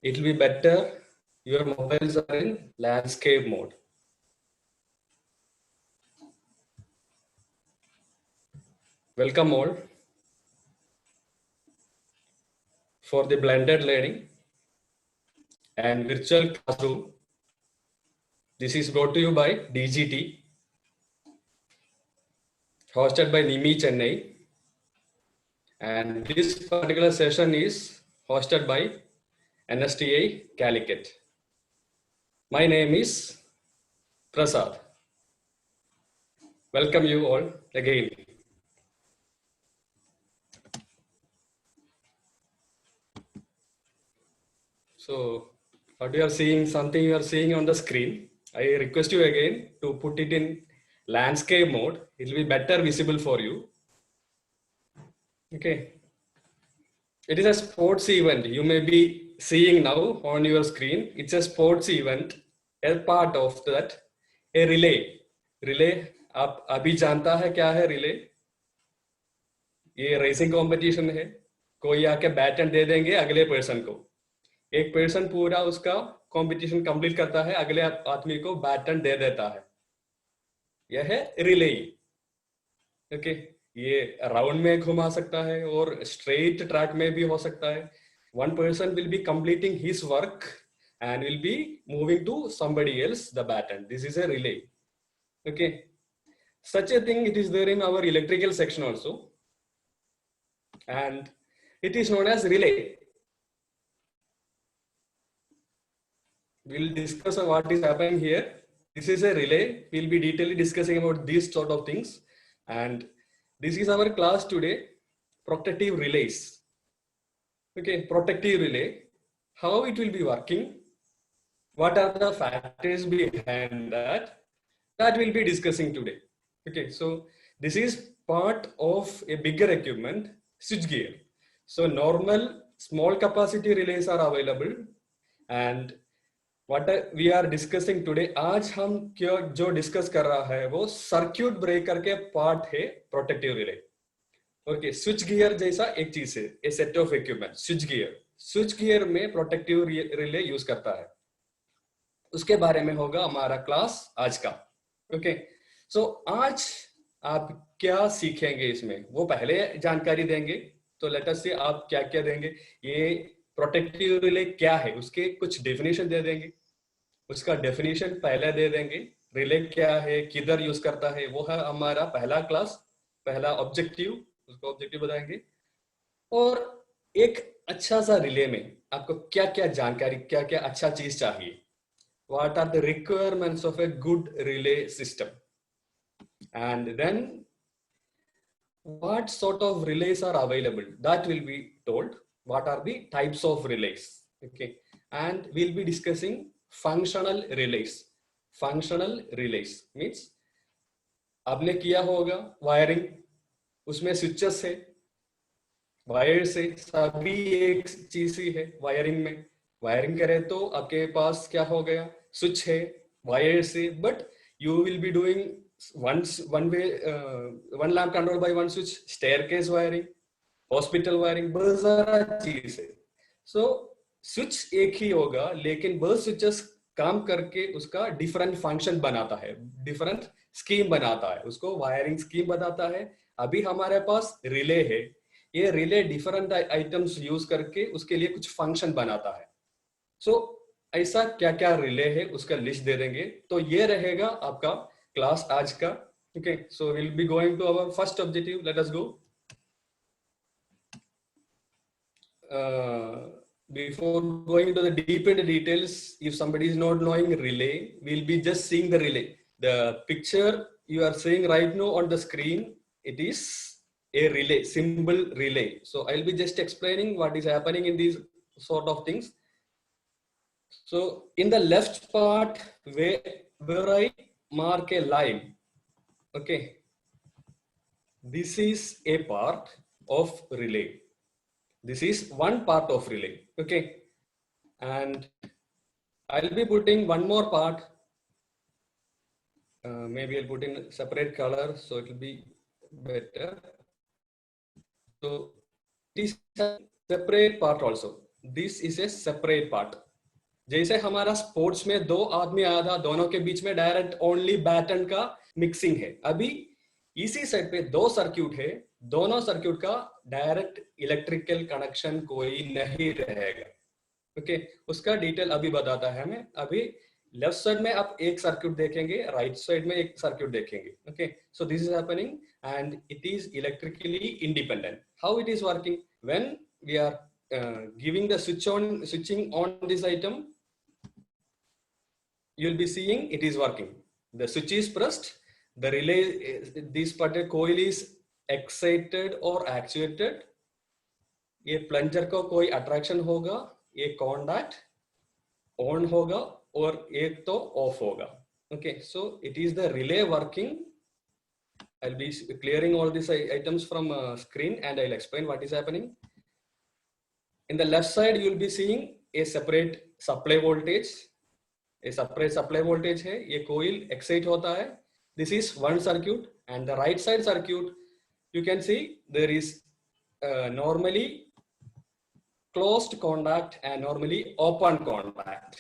It will be better. Your mobiles are in landscape mode. Welcome all for the blended learning and virtual classroom. This is brought to you by DGT, hosted by Nimi Chennai. And this particular session is hosted by NSTA Calicut. My name is Prasad. Welcome you all again. So what you are seeing, something you are seeing on the screen, I request you again to put it in landscape mode. It will be better visible for you. Okay. It is a sports event. You may be seeing now on your screen. It's a sports event. A part of that, a relay. Relay, आप अभी जानता है क्या है relay? ये racing competition है. कोई आके बैटन दे देंगे अगले पर्सन को. एक पर्सन पूरा उसका कंपटीशन कंप्लीट करता है, अगले आदमी को बैटन दे देता है. यह है रिले. ओके. ये राउंड में घुमा सकता है और स्ट्रेट ट्रैक में भी हो सकता है. One person will be completing his work and will be moving to somebody else the baton. This is a relay. Okay. Such a thing it is there in our electrical section also. And it is known as relay. We'll discuss what is happening here. This is a relay. We'll be detailedly discussing about these sort of things. And this is our class today, protective relays. Okay, protective relay. How it will be working? What are the factors behind that? That we'll be discussing today. Okay, so this is part of a bigger equipment, switchgear. So normal small capacity relays are available, and what we are discussing today, आज हम क्या जो discuss कर रहा है वो circuit breaker के part है protective relay. Okay, switch gear जैसा एक चीज है, a set of equipment. Switch gear में प्रोटेक्टिव रिले यूज करता है. उसके बारे में होगा हमारा क्लास आज का. ओके, सो आज आप क्या सीखेंगे इसमें वो पहले जानकारी देंगे. तो लेट अस से आप क्या क्या देंगे. ये प्रोटेक्टिव रिले क्या है उसके कुछ डेफिनेशन दे देंगे. उसका डेफिनेशन पहले दे देंगे. रिले क्या है, किधर यूज करता है, वो है हमारा पहला क्लास, पहला ऑब्जेक्टिव. उसको ऑब्जेक्टिव बताएंगे. और एक अच्छा सा रिले में आपको क्या क्या जानकारी, क्या क्या अच्छा चीज चाहिए. What are the requirements of a good relay system? And then what sort of relays are available? That will be told. What are the types of relays? Okay. And we'll be discussing functional relays. Functional relays means आपने किया होगा wiring, उसमें switches है, wires है, सभी एक चीज ही है. वायरिंग में वायरिंग करें तो आपके पास क्या हो गया, स्विच है, वायर से. But you will be doing one way, one lamp control by one switch, staircase wiring, hospital wiring, बहुत सारा चीज है. सो स्विच एक ही होगा लेकिन बहुत स्विचेस काम करके उसका डिफरेंट फंक्शन बनाता है, डिफरेंट स्कीम बनाता है, उसको वायरिंग स्कीम बताता है. अभी हमारे पास रिले है. ये रिले डिफरेंट आइटम्स यूज करके उसके लिए कुछ फंक्शन बनाता है. सो ऐसा क्या क्या रिले है उसका लिस्ट दे देंगे. तो ये रहेगा आपका क्लास आज का. Okay, so will be going to our first objective. Let us go. Before going into the deep into details, if somebody is not knowing relay, we'll be just seeing the relay. The picture you are seeing right now on the screen, it is a relay, symbol relay. So I'll be just explaining what is happening in these sort of things. So in the left part where I mark a line, okay, this is a part of relay. This is one part of relay. Okay, and I'll be putting one more part. Maybe I'll put in separate color so it will be better. So this is a separate part also. This is A separate part. जैसे हमारा sports में दो आदमी आया था, दोनों के बीच में डायरेक्ट ओनली बैटन का मिक्सिंग है। अभी इसी साइड पे दो सर्क्यूट है, दोनों सर्क्यूट का डायरेक्ट इलेक्ट्रिकल कनेक्शन कोई नहीं रहेगा। ओके, उसका डिटेल अभी बताता है हमें। अभी लेफ्ट साइड में आप एक सर्क्यूट देखेंगे, राइट साइड में एक सर्क्यूट देखेंगे। Okay, so this is happening and it is electrically independent. How it is working? When we are giving the switching on this item, you'll be seeing it is working. The switch is pressed, the relay, this particular coil is excited or actuated. ये plunger को कोई attraction होगा, ये contact on होगा और एक तो of होगा। Okay, so it is the relay working. I'll be clearing all these items from screen and I'll explain what is happening. In the left side, you will be seeing a separate supply voltage. A separate supply voltage है, ये coil excite होता है. This is one circuit, and the right side circuit, you can see there is normally closed contact and normally open contact.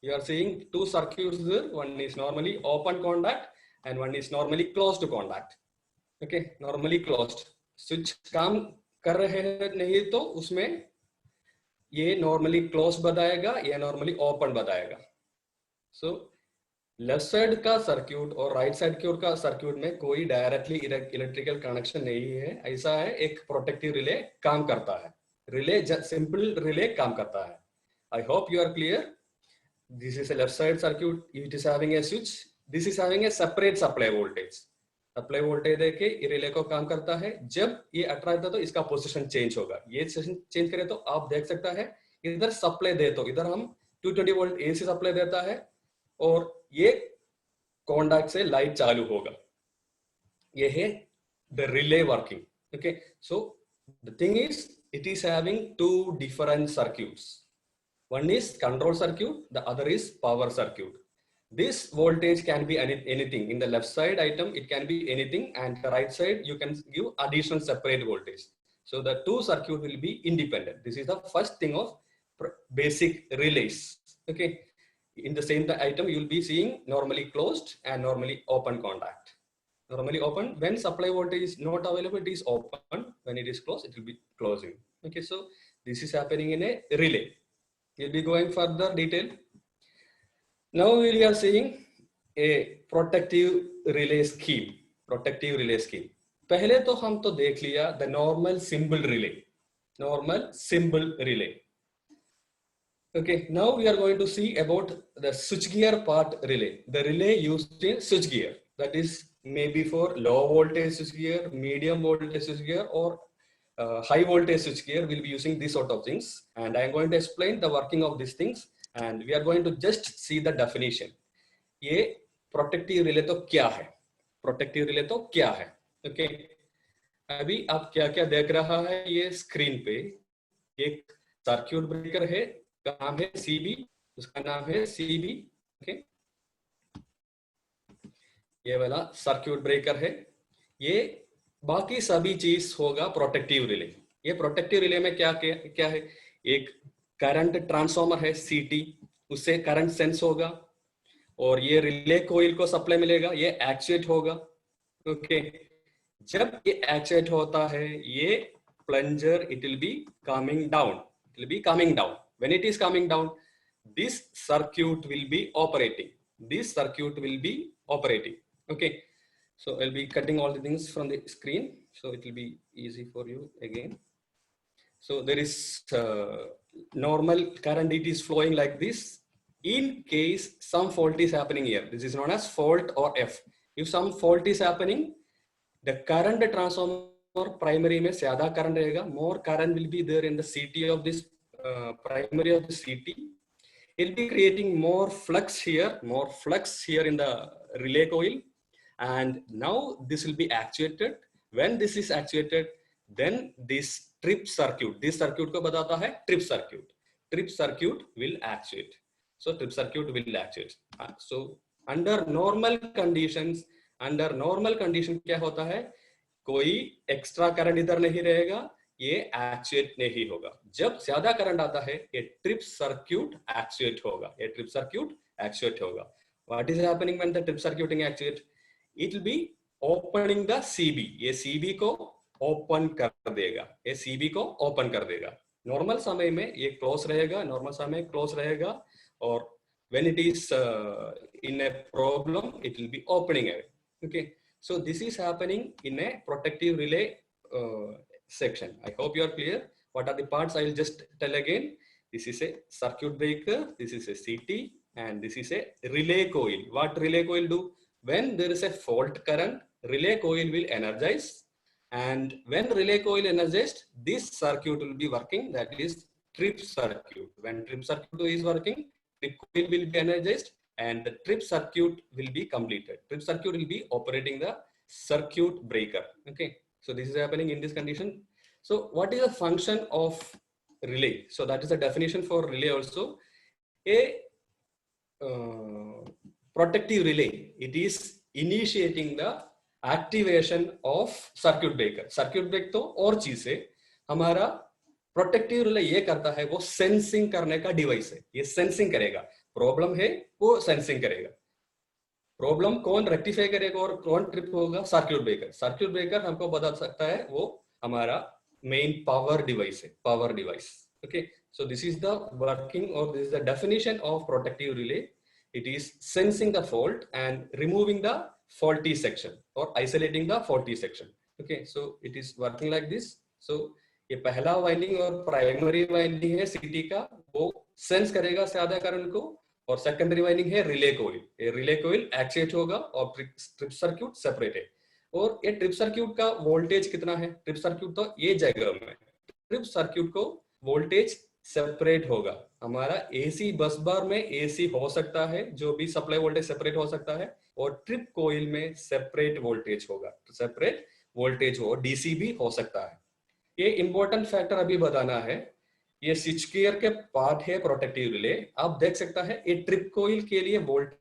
You are seeing two circuits there. One is normally open contact and one is normally closed contact. Okay, normally closed. Switch काम कर रहे हैं नहीं तो उसमें ये normally close बताएगा, ये नॉर्मली ओपन बताएगा। सो लेफ्ट साइड का सर्क्यूट और राइट साइड का सर्क्यूट में कोई डायरेक्टली इलेक्ट्रिकल कनेक्शन नहीं है। ऐसा है, एक प्रोटेक्टिव रिले काम करता है। रिले सिंपल रिले काम करता है। I hope you are clear. This is a left side circuit, it is having a switch, this is having a separate supply voltage. Supply voltage देके रिले को काम करता है। जब ये अट्रैक्ट है तो इसका पोजीशन चेंज होगा। ये चेंज करे तो आप देख सकता है इधर सप्लाई दे तो इधर हम 220 वोल्ट एसी सप्लाई देता है और ये कॉन्टैक्ट से लाइट चालू होगा। ये है the relay working. Okay, so the thing is it is having two different circuits. One is control circuit, the other is power circuit. This voltage can be anything. In the left side item, it can be anything, and the right side, you can give additional separate voltage. So the two circuit will be independent. This is the first thing of basic relays. Okay. In the same item, you will be seeing normally closed and normally open contact. Normally open, when supply voltage is not available, it is open. When it is closed, it will be closing. Okay. So this is happening in a relay. We'll be going further detail. Now we are seeing a protective relay scheme. Protective relay scheme. पहले तो हम तो देख लिया the normal symbol relay. Normal symbol relay. Okay, now we are going to see about the switchgear part relay. The relay used in switchgear. That is maybe for low voltage switchgear, medium voltage switchgear, or high voltage switchgear. Will be using these sort of things, and I am going to explain the working of these things, and we are going to just see the definition. ये protective relay तो क्या है? Protective relay तो क्या है? Okay, अभी आप क्या क्या देख रहा है ये स्क्रीन पे? एक सर्क्यूट ब्रेकर है, नाम है CB, उसका नाम है CB. Okay, ये वाला सर्क्यूट ब्रेकर है। ये बाकी सभी चीज होगा प्रोटेक्टिव रिले। ये प्रोटेक्टिव रिले में क्या क्या है? एक करंट ट्रांसफार्मर है CT, उससे करंट सेंस होगा और ये रिले कोइल को सप्लाई मिलेगा, ये एक्चुएट होगा। ओके, जब ये एक्चुएट होता है ये plunger it will be coming down, it will be coming down. When it is coming down, this circuit will be operating, this circuit will be operating. Okay, so I'll be cutting all the things from the screen, so it will be easy for you again. So there is normal current, it is flowing like this. In case some fault is happening here, this is known as fault or F. If some fault is happening, the current transformer primary में ज़्यादा current रहेगा, more current will be there in the CT of this primary of the CT. It will be creating more flux here in the relay coil. And now this will be actuated. When this is actuated, then this trip circuit, this circuit को बताता है trip circuit. Trip circuit will actuate. So trip circuit will actuate. So under normal condition क्या होता है? कोई extra current इधर नहीं रहेगा, ये एक्चुएट नहीं होगा। जब ज्यादा करंट आता है ये ट्रिप सर्क्यूट एक्चुएट होगा, ये ट्रिप सर्क्यूट एक्चुएट होगा। What is happening when the trip circuiting actuate? It will be opening the CB, ये सीबी को ओपन कर देगा, ये सीबी को ओपन कर देगा। नॉर्मल समय में ये क्लोज रहेगा, नॉर्मल समय क्लोज रहेगा, और when it is in a problem it will be opening it. Okay, so this is happening in a protective relay section. I hope you are clear. What are the parts? I will just tell again. This is a circuit breaker, this is a CT, and this is a relay coil. What relay coil do? When there is a fault current, relay coil will energize, and when relay coil energized, this circuit will be working, that is trip circuit. When trip circuit is working, trip coil will be energized and the trip circuit will be completed. Trip circuit will be operating the circuit breaker. Okay, so this is happening in this condition. So what is the function of relay? So that is the definition for relay also. A protective relay, it is initiating the activation of circuit breaker. Circuit breaker तो और चीज है, हमारा protective relay ये करता है, वो sensing करने का डिवाइस है, ये सेंसिंग करेगा। प्रॉब्लम है वो सेंसिंग करेगा, प्रॉब्लम कौन रेक्टिफाई करेगा और कौन ट्रिप होगा? Circuit breaker. सर्क्यूट ब्रेकर हमको बता सकता है, वो हमारा मेन पावर डिवाइस है, power device. Okay, so this is the working और this is the definition of protective relay. It is sensing the fault and removing the faulty section or isolating the faulty section. Okay, so it is working like this. So ये पहला winding और primary winding है सीटी का, वो sense करेगा ज्यादा current को, और सेकेंडरी वाइंडिंग है रिले कोइल। ये रिले कोइल एक्चुएट होगा और ट्रिप सर्क्यूट सेपरेट है। और ये ट्रिप सर्क्यूट का वोल्टेज कितना है? ट्रिप सर्क्यूट तो ये जगह में, ट्रिप सर्क्यूट को वोल्टेज सेपरेट होगा। हमारा एसी बस बार में एसी हो सकता है, जो भी सप्लाई वोल्टेज सेपरेट हो सकता है, और ट्रिप कोइल में सेपरेट वोल्टेज होगा, सेपरेट वोल्टेज हो, डीसी भी हो सकता है। ये इंपॉर्टेंट फैक्टर अभी बताना है। ये स्विच गियर के पार्ट है प्रोटेक्टिव रिले। आप देख सकता है ये ट्रिप कोइल के लिए वोल्टेज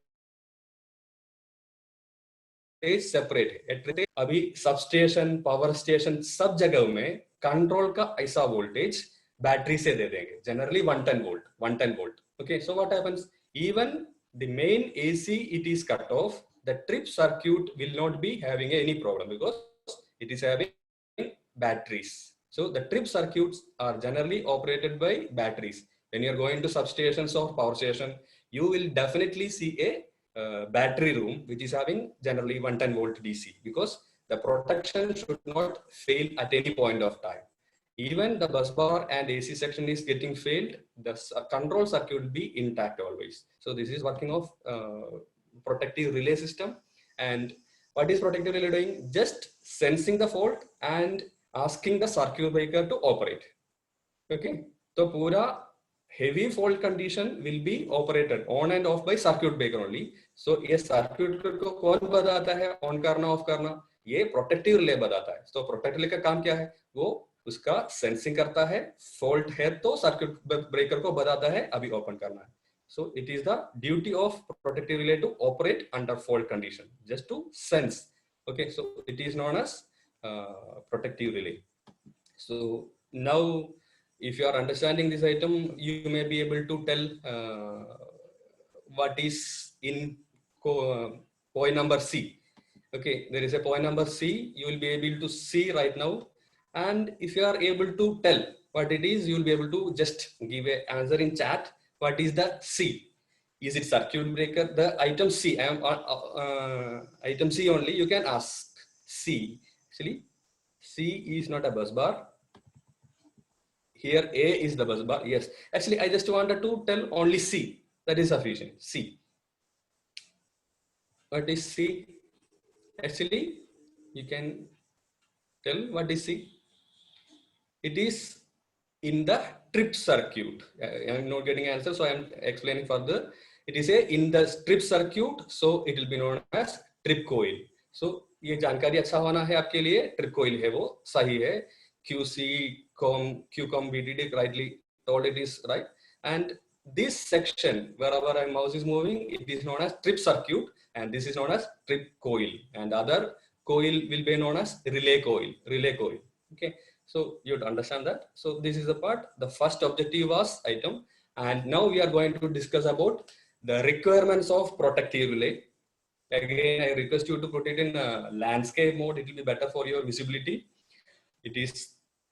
सेपरेट है। अभी सबस्टेशन, पावर स्टेशन, सब जगह में कंट्रोल का ऐसा वोल्टेज बैटरी से दे देंगे, generally 110 volt, 110 volt. Okay, so what happens, even the main AC it is cut off, the trip circuit will not be having any problem because it is having batteries. So the trip circuits are generally operated by batteries. When you are going to substations or power station, you will definitely see a battery room which is having generally 110 volt DC, because the protection should not fail at any point of time. Even the bus bar and AC section is getting failed, the control circuit will be intact always. So this is working of protective relay system. And what is protective relay doing? Just sensing the fault and asking the circuit breaker to operate. Okay, so pura heavy fault condition will be operated on and off by circuit breaker only. So ये circuit breaker को कौन बताता है on करना of करना? ये protective relay बताता है। तो प्रोटेक्टिव रिले का काम क्या है? वो उसका सेंसिंग करता है, फॉल्ट है तो सर्किट ब्रेकर को बताता है अभी ओपन करना है। So it is the duty of protective relay to operate under fault condition, just to sense. Okay, so it is known as protective relay. So now if you are understanding this item, you may be able to tell what is in point number C. Okay, there is a point number C, you will be able to see right now, and if you are able to tell what it is, you will be able to just give an answer in chat. What is the C? Is it circuit breaker? The item C, I am item C only, you can ask C. Actually C is not a bus bar. Here A is the bus bar. Yes, actually I just wanted to tell only C, that is sufficient. C. What is C? Actually you can tell what is C. It is in the trip circuit. I am not getting answer, so I am explaining further. It is a in the trip circuit, so it will be known as trip coil. So ये जानकारी अच्छा होना है आपके लिए। Trip coil है वो सही है, QC QCOM VDD rightly told it is right. And this section wherever a mouse is moving, it is known as trip circuit, and this is known as trip coil, and other coil will be known as relay coil. Relay coil. Okay, So you would understand that. So this is the part. The first objective was item, and now we are going to discuss about the requirements of protective relay. Again, I request you to put it in landscape mode. It will be better for your visibility. It is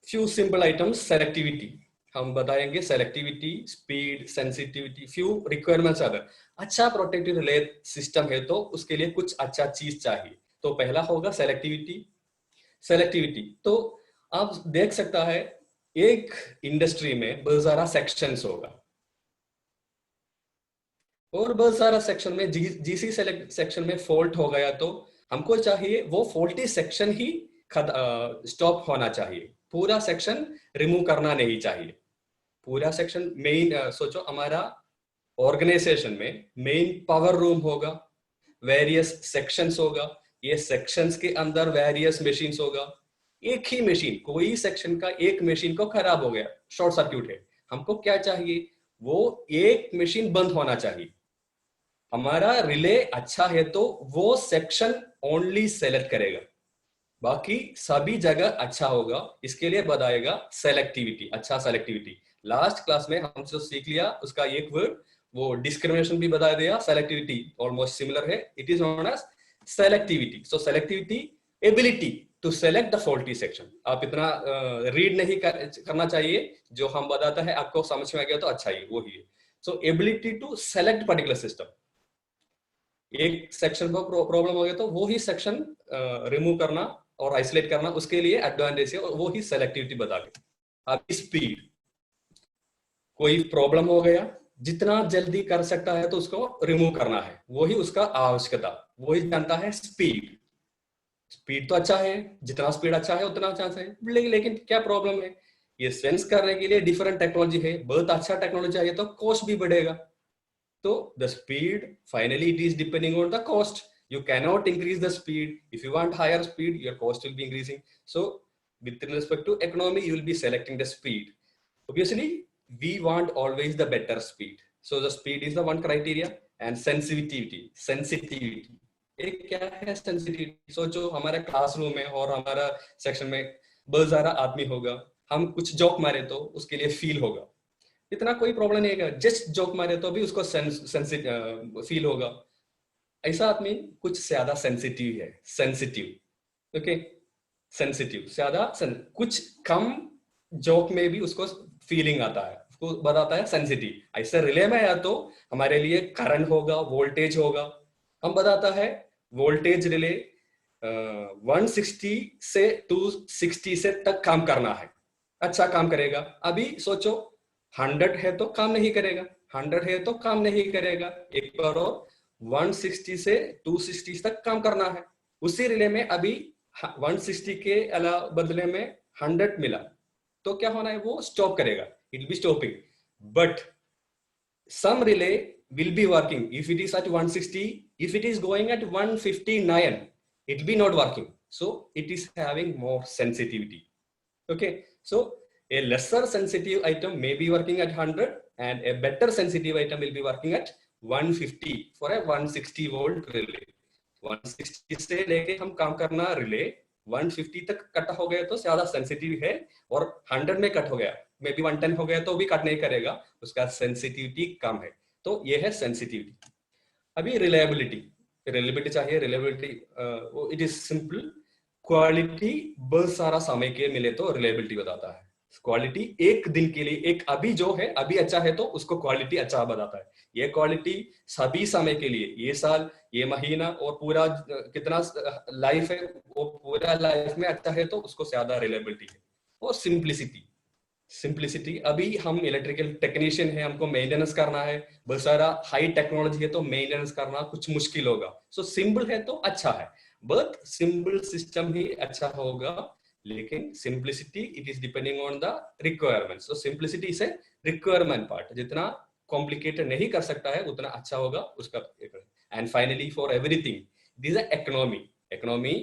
few simple items. Selectivity, हम बताएंगे selectivity, speed, sensitivity, few requirements are there. अच्छा protective relay system है तो उसके लिए कुछ अच्छा चीज चाहिए. तो पहला होगा selectivity. सेलेक्टिविटी, तो आप देख सकता है एक इंडस्ट्री में बहुत सारा सेक्शंस होगा और बहुत सारा सेक्शन में जीसी सेक्शन में फॉल्ट हो गया तो हमको चाहिए वो फॉल्टी सेक्शन ही स्टॉप होना चाहिए. पूरा सेक्शन रिमूव करना नहीं चाहिए. पूरा सेक्शन मेन सोचो हमारा ऑर्गेनाइजेशन में मेन पावर रूम होगा, वेरियस सेक्शंस होगा, ये सेक्शंस के अंदर वेरियस मशीन्स होगा. एक ही मशीन, कोई सेक्शन का एक मशीन को खराब हो गया, शॉर्ट सर्क्यूट है, हमको क्या चाहिए, वो एक मशीन बंद होना चाहिए. हमारा रिले अच्छा है तो वो सेक्शन ओनली सेलेक्ट करेगा, बाकी सभी जगह अच्छा होगा. इसके लिए बताएगा सेलेक्टिविटी, अच्छा सेलेक्टिविटी. लास्ट क्लास में हम जो सीख लिया उसका एक वर्ड वो डिस्क्रिमिनेशन भी बता दिया. सेलेक्टिविटी ऑलमोस्ट सिमिलर है. It is known as selectivity. So selectivity, ability to select the faulty section. आप इतना रीड नहीं करना चाहिए, जो हम बताता है आपको समझ में आ गया तो अच्छा ही वो ही है. So ability to select particular system. एक सेक्शन पर प्रॉब्लम हो गया तो वो ही सेक्शन रिमूव करना और आइसोलेट करना, उसके लिए एडवांटेज है और वो ही सेलेक्टिविटी बता के. अब स्पीड, कोई प्रॉब्लम हो गया, जितना जल्दी कर सकता है तो उसको रिमूव करना है, वही उसका आवश्यकता, वही जानता है स्पीड. स्पीड तो अच्छा है, जितना स्पीड अच्छा है उतना चांस है, लेकिन क्या प्रॉब्लम है, ये सेंस करने के लिए डिफरेंट टेक्नोलॉजी है. बहुत अच्छा टेक्नोलॉजी चाहिए तो कॉस्ट भी बढ़ेगा. तो the speed finally it is depending on the cost. You cannot increase the speed. If you want higher speed, your cost will be increasing. So with respect to economy, you will be selecting the speed. Obviously, we want always the better speed. So the speed is the one criteria. And sensitivity. एक क्या है sensitivity. सोचो हमारे classroom में और हमारा section में बहुत सारा आदमी होगा, हम कुछ जोक मारे तो उसके लिए फील होगा, इतना कोई प्रॉब्लम नहीं है. जस्ट जोक मारे तो भी उसको फील होगा. ऐसा आदमी कुछ ज्यादा सेंसिटिव है, सेंसिटिव, ओके, सेंसिटिव ज्यादा, कुछ कम जोक में भी उसको फीलिंग आता है, उसको बताता है सेंसिटिव. ऐसे रिले में आया तो हमारे लिए करंट होगा, वोल्टेज होगा. हम बताता है वोल्टेज रिले 160 से 260 से तक काम करना है, अच्छा काम करेगा. अभी सोचो 100 है तो काम नहीं करेगा, 100 है तो काम नहीं करेगा. एक बार और 160 से 260 तक काम करना है. उसी रिले में अभी 160 के अलावा बदले में 100 मिला तो क्या होना है, वो स्टॉप करेगा, it will be stopping. But some relay will be working if it is at 160. If it is going at 159, it will be not working. So it is having more sensitivity. Okay, so a lesser sensitive item may be working at 100 and a better sensitive item will be working at 150 for a 160 volt relay. 160 से लेके हम काम करना relay 150 तक cut हो गया तो ज्यादा सेंसिटिव है, और 100 में कट हो गया, मे बी 110 हो गया तो भी कट नहीं करेगा, उसका सेंसिटिविटी कम है. तो ये है सेंसिटिविटी. अभी रिलायबिलिटी चाहिए. Reliability it is simple. Quality बहुत सारा समय के मिले तो रिलायबिलिटी बताता है. क्वालिटी एक दिन के लिए, एक अभी जो है अभी अच्छा है तो उसको क्वालिटी अच्छा बताता है. ये क्वालिटी सभी समय के लिए, ये साल, ये महीना और पूरा कितना लाइफ है, वो पूरा लाइफ में अच्छा है तो उसको ज्यादा रिलायबिलिटी है. और सिंप्लिसिटी, अभी हम इलेक्ट्रिकल टेक्नीशियन है, हमको मेंटेनेंस करना है, बहुत सारा हाई टेक्नोलॉजी है तो मेंटेनेंस करना कुछ मुश्किल होगा. सो सिंपल है तो अच्छा है, बट सिंपल सिस्टम ही अच्छा होगा. लेकिन simplicity it is depending on the requirement. So simplicity is a requirement part. जितना कॉम्प्लिकेटेड नहीं कर सकता है उतना अच्छा होगा उसका. And finally for everything this is economy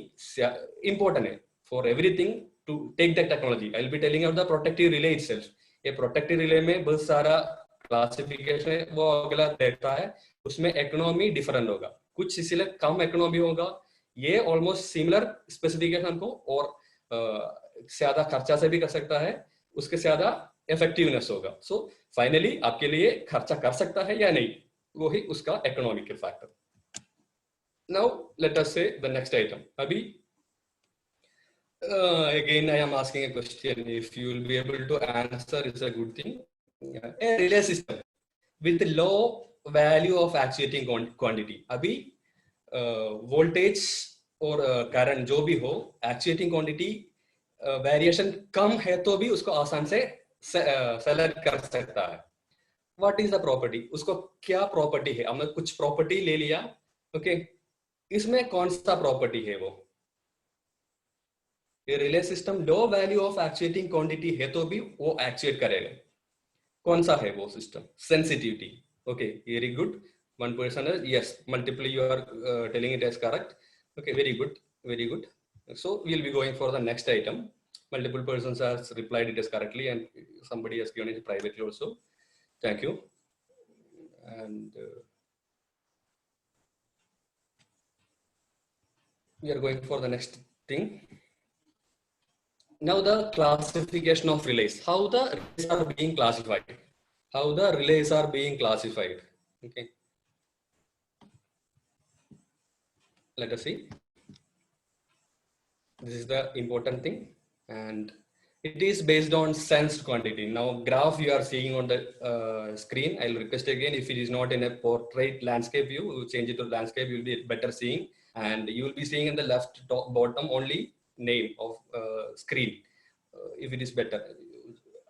important है for everything to take that technology. I will be telling you the protective relay itself. ये protective relay में बहुत सारा क्लासिफिकेशन है, वो अगला देखता है. उसमें इकोनॉमी डिफरेंट होगा, कुछ इसलिए कम इकोनॉमी होगा. ये ऑलमोस्ट सिमिलर स्पेसिफिकेशन को और ज्यादा खर्चा से भी कर सकता है, उसके ज्यादा इफेक्टिवनेस होगा. सो फाइनली आपके लिए खर्चा कर सकता है या नहीं, वो ही उसका economical factor. Now let us से द नेक्स्ट आइटम. अभी again I am asking a question. If you will be able to answer, it's a good thing. A relay system with low value of actuating quantity. अभी voltage और current जो भी हो, actuating quantity variation कम है तो भी उसको आसान से सेलेक्ट कर सकता है. What is the property? उसको क्या प्रॉपर्टी है? हमने कुछ प्रॉपर्टी ले लिया. ओके, इसमें कौन सा प्रॉपर्टी है? वो relay system low value of actuating quantity है तो भी वो एक्चुएट करेगा. कौन सा है वो system? Sensitivity. Okay, very good. One person is yes, multiply you are telling it as correct. Okay, very good, very good. So we'll be going for the next item. Multiple persons has replied it as correctly, and somebody has given it privately also. Thank you. And we are going for the next thing. Now the classification of relays. How the relays are being classified? How the relays are being classified? Okay. Let us see. This is the important thing, and it is based on sensed quantity. Now graph you are seeing on the screen. I'll request again, if it is not in a portrait landscape view, you change it to landscape, you'll be better seeing, and you will be seeing in the left top bottom only name of screen. If it is better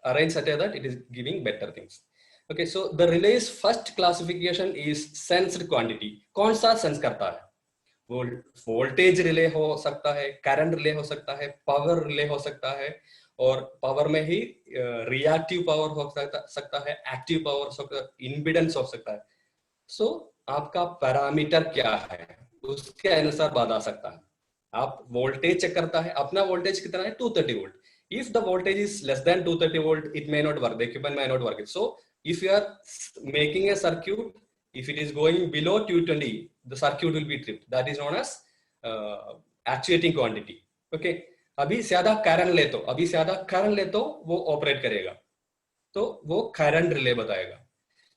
arrange such that it is giving better things. Okay, so the relay's first classification is sensed quantity. कौन सा sense करता है? Voltage relay हो सकता है, current relay हो सकता है, पावर रिले हो सकता है, और पावर में ही रिएक्टिव पावर हो सकता है, एक्टिव पावर हो सकता है, इम्पीडेंस हो सकता है. सो आपका पैरामीटर क्या है, उसके अनुसार बता सकता है. आप वोल्टेज चेक करता है, अपना वोल्टेज कितना है? 230 volt. If the voltage is less than 230 volt, it may not work. The equipment may not work. So if you are making a circuit, if it is going below 220, the circuit will be tripped. That is known as actuating quantity. Okay. अभी ज्यादा current ले तो वो operate करेगा, तो वो current relay बताएगा.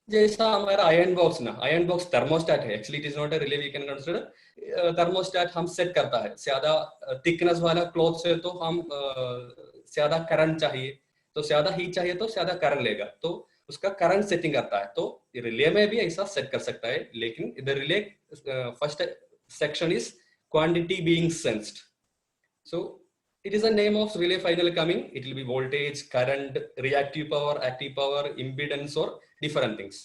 जैसा हमारा आयरन बॉक्स ना, आयरन बॉक्स थर्मोस्टेट है. Actually it is not a relay, we can consider. Thermostat हम सेट करता है. ज्यादा थिकनेस वाला क्लॉथ से तो हम ज्यादा करंट चाहिए, तो ज्यादा हीट चाहिए तो ज्यादा करंट लेगा, तो उसका करंट सेटिंग करता है. तो रिले में भी ऐसा सेट कर सकता है, लेकिन the relay first section is quantity being sensed. So it is a name of relay finally coming. It will be voltage, current, reactive power, active power, impedance, or different things.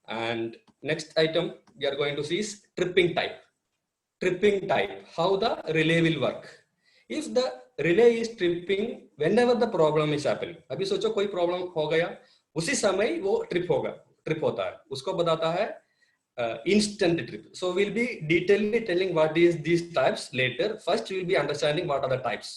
And next item we are going to see is tripping type. Tripping type, how the relay will work. If the relay is tripping whenever the problem is happening. अभी सोचो कोई problem हो गया, उसी समय वो trip होता है, उसको बताता है instant trip. So we'll be detailedly telling what is these types later. First we'll be understanding what are the types.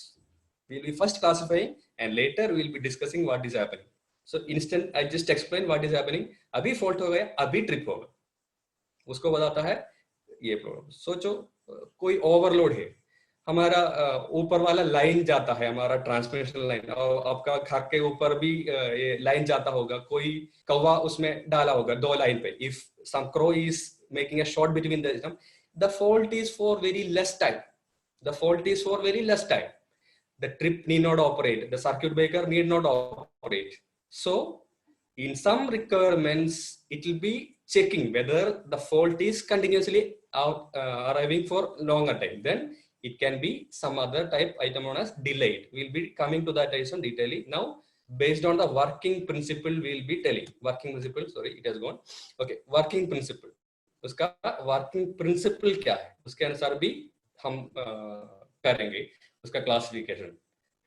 We'll be first classifying, and later we'll be discussing what is happening. So instant, I just explained what is happening. अभी fault हो गया, अभी trip होगा, उसको बताता है ये problem. सोचो कोई ओवरलोड है, हमारा ऊपर वाला लाइन जाता है, हमारा ट्रांसमिशन लाइन, और आपका घर के ऊपर भी ये लाइन जाता होगा, कोई कौवा उसमें डाला होगा 2 लाइन पे. If some crow is making a short between the system, the fault is for very less time. The trip need not operate, the circuit breaker need not operate. So in some requirements it will be checking whether the fault is continuously arriving for longer time. Then it can be some other type item known as delayed. We'll be coming to that item detailing. Now based on the working principle we'll be telling. Working principle, sorry, it has gone. Okay, working principle. उसका working principle क्या है, उसके अनुसार भी हम करेंगे उसका classification.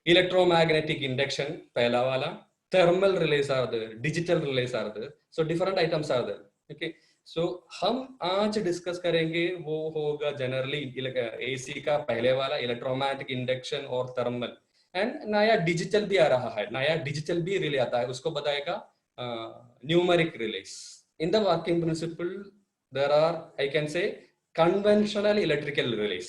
Electromagnetic induction पहला वाला, thermal relays are there, digital relays are there. So different items are there. Okay, so हम आज डिस्कस करेंगे वो होगा जनरली एसी का पहले वाला, इलेक्ट्रोमैग्नेटिक इंडक्शन और थर्मल. एंड नया डिजिटल भी आ रहा है, नया डिजिटल भी रिले आता है, उसको बताएगा numeric रिलेस. In the working principle there are, I can say, conventional electrical relays.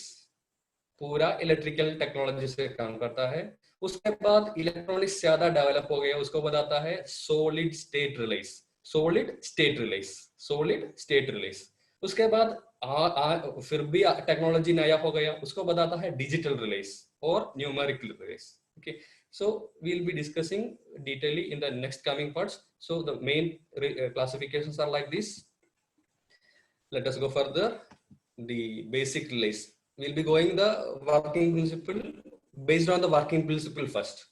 पूरा इलेक्ट्रिकल टेक्नोलॉजी से काम करता है। उसके बाद इलेक्ट्रॉनिक्स ज्यादा डेवलप हो गया, उसको बताता है solid state रिलेस, solid state रिलेस, solid state रिलेस। उसके बाद फिर भी टेक्नोलॉजी नया हो गया, उसको बताता है डिजिटल रिलेस और numerical रिलेस। Okay, so we'll be discussing detailedly in the next coming parts. So the main classifications are like this. Let us go further. The basic relays, we'll be going the working principle. Based on the working principle first,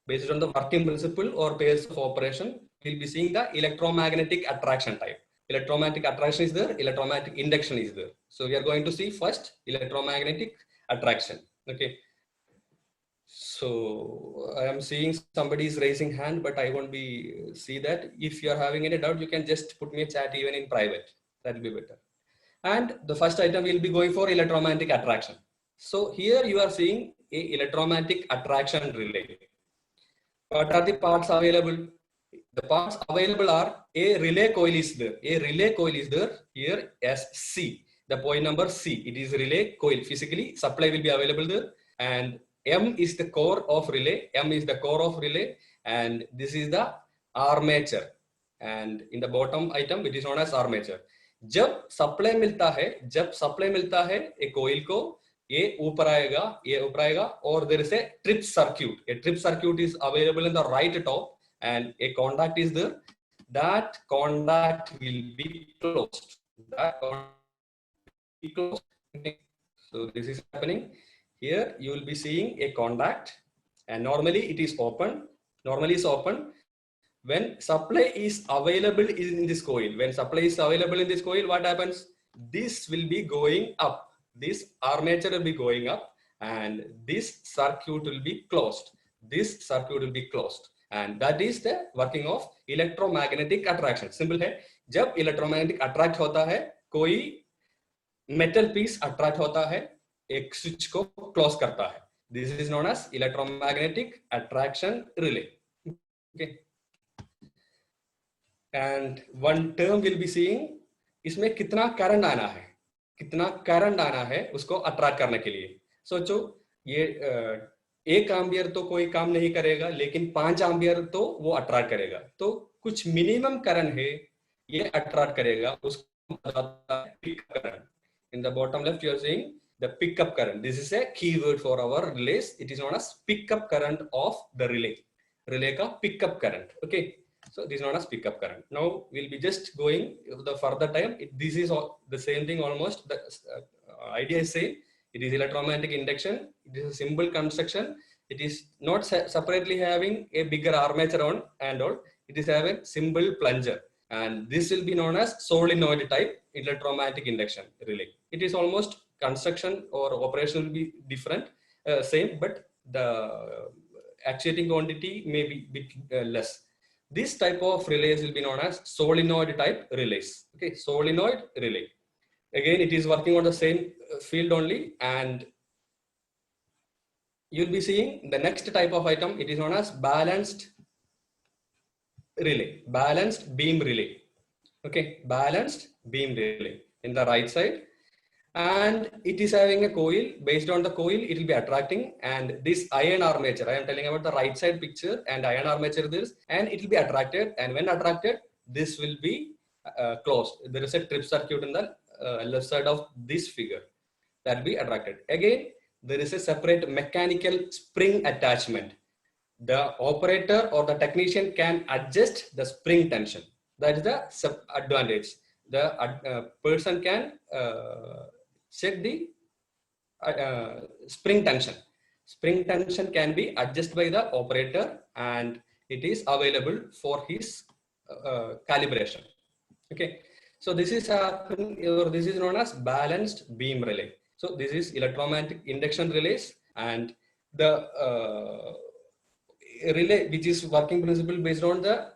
based on the working principle or pairs of operation, we'll be seeing the electromagnetic attraction type. Electromagnetic attraction is there, electromagnetic induction is there. So we are going to see first electromagnetic attraction. Okay, so I am seeing somebody is raising hand, but I won't be see that. If you are having any doubt, you can just put me a chat even in private. That will be better. And the first item will be going for electromagnetic attraction. So here you are seeing a electromagnetic attraction relay. What are the parts available? The parts available are a relay coil is there. A relay coil is there here as C. The point number C. It is relay coil. Physically, supply will be available there. And M is the core of relay. M is the core of relay. And this is the armature. And in the bottom item, it is known as armature. जब supply मिलता है एक coil को, ये ऊपर आएगा और there is a trip circuit. A trip circuit is available in the right top and a contact is there. That contact will be closed. That contact will be closed. Okay. So this is happening. Here you will be seeing a contact and normally it is open. Normally it's open. When supply is available in this coil, what happens? This will be going up. This armature will be going up and this circuit will be closed. This circuit will be closed. And that is the working of electromagnetic attraction. Simple है, जब electromagnetic attract होता है, कोई metal piece attract होता है, एक switch को close करता है. This is known as electromagnetic attraction relay. Okay. And one term will be seeing, इसमें कितना करंट आना है उसको अट्रैक्ट करने के लिए. सोचो ये 1 एम्पियर तो कोई काम नहीं करेगा, लेकिन 5 एम्पियर तो वो अट्रैक्ट करेगा. तो कुछ मिनिमम करंट है ये अट्रैक्ट करेगा, उसको बताता है pickup current. In the bottom left you are seeing the pickup current. This is a keyword for our relays. It is known as pickup current of the relay का pickup current. Okay, so this is known as pickup current. Now we'll be just going the further time. This is all the same thing almost. The idea is same. It is electromagnetic induction. It is a simple construction. It is not separately having a bigger armature on and all. It is having simple plunger, and this will be known as solenoid type electromagnetic induction relay. It is almost construction or operation will be different, same, but the actuating quantity may be bit less. This type of relays will be known as solenoid type relays. Okay, solenoid relay. Again, it is working on the same field only, and you'll be seeing the next type of item. It is known as balanced relay, balanced beam relay. Okay, balanced beam relay in the right side. And it is having a coil. Based on the coil, it will be attracting, and this iron armature, I am telling about the right side picture, and iron armature this, and it will be attracted, and when attracted, this will be closed. There is a trip circuit in the left side of this figure that will be attracted. Again, there is a separate mechanical spring attachment. The operator or the technician can adjust the spring tension. That is the advantage. The person can check the spring tension. Spring tension can be adjusted by the operator, and it is available for his calibration. Okay, so this is happening, or this is known as balanced beam relay. So this is electromagnetic induction relays, and the relay which is working principle based on the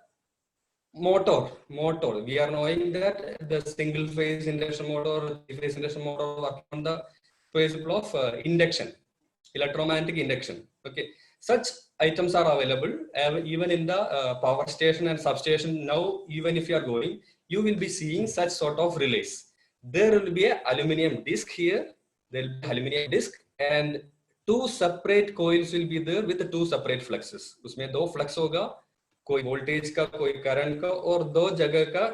motor. We are knowing that the single phase induction motor, three-phase induction motor work on the principle of induction, electromagnetic induction. Okay, such items are available even in the power station and substation. Now, even if you are going, you will be seeing such sort of relays. There will be an aluminum disc here. There will be aluminum disc, and two separate coils will be there with two separate fluxes. उसमें दो flux होगा, कोई voltage का कोई current का, और दो जगह का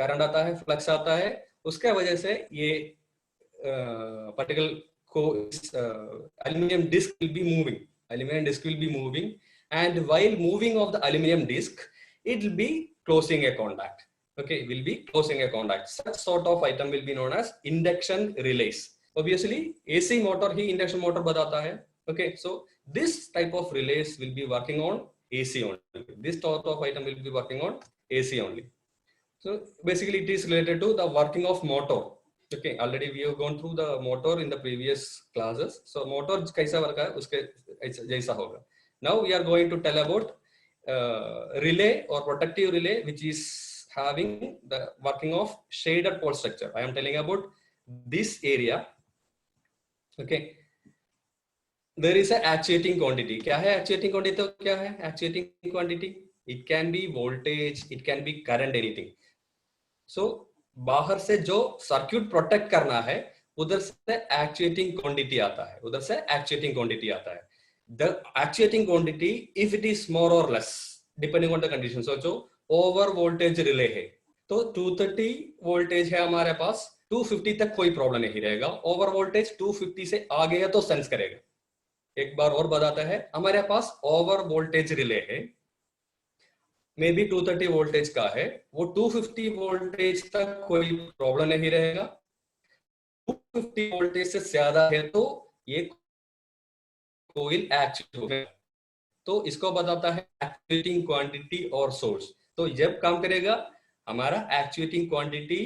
करंट आता है, फ्लक्स आता है. उसके वजह से ये particular aluminum disc will be moving. Aluminum disc will be moving, and while moving of the aluminum disc, it will be closing a contact. Okay, will be closing a contact. Such sort of item will be known as induction relays. Obviously, AC motor he induction motor बताता है. Okay, so this type of relays will be working on AC only. This sort of item will be working on AC only. So basically, it is related to the working of motor. Okay, already we have gone through the motor in the previous classes. So motor kaisa work hai, uske jaisa hoga. Now we are going to tell about relay or protective relay, which is having the working of shaded pole structure. I am telling about this area. Okay, there is a actuating quantity. क्या है actuating quantity? तो क्या है actuating quantity? It can be voltage, it can be current, anything. So बाहर से जो circuit protect करना है, उधर से एक्चुएटिंग क्वांटिटी आता है, उधर से एक्चुएटिंग क्वांटिटी आता है. The actuating quantity if it is more और less depending on the condition. सोचो ओवर वोल्टेज रिले है तो 230 वोल्टेज है हमारे पास, 250 तक कोई प्रॉब्लम नहीं रहेगा. ओवर वोल्टेज 250 से आगे है तो सेंस करेगा. एक बार और बताता है, हमारे पास ओवर वोल्टेज रिले है, मे बी 230 वोल्टेज का है, वो 250 वोल्टेज तक कोई प्रॉब्लम नहीं रहेगा. 250 वोल्टेज से ज्यादा है तो ये कोइल एक्चुएट होगा. तो इसको बताता है एक्चुएटिंग क्वांटिटी और सोर्स. तो जब काम करेगा, हमारा एक्चुएटिंग क्वांटिटी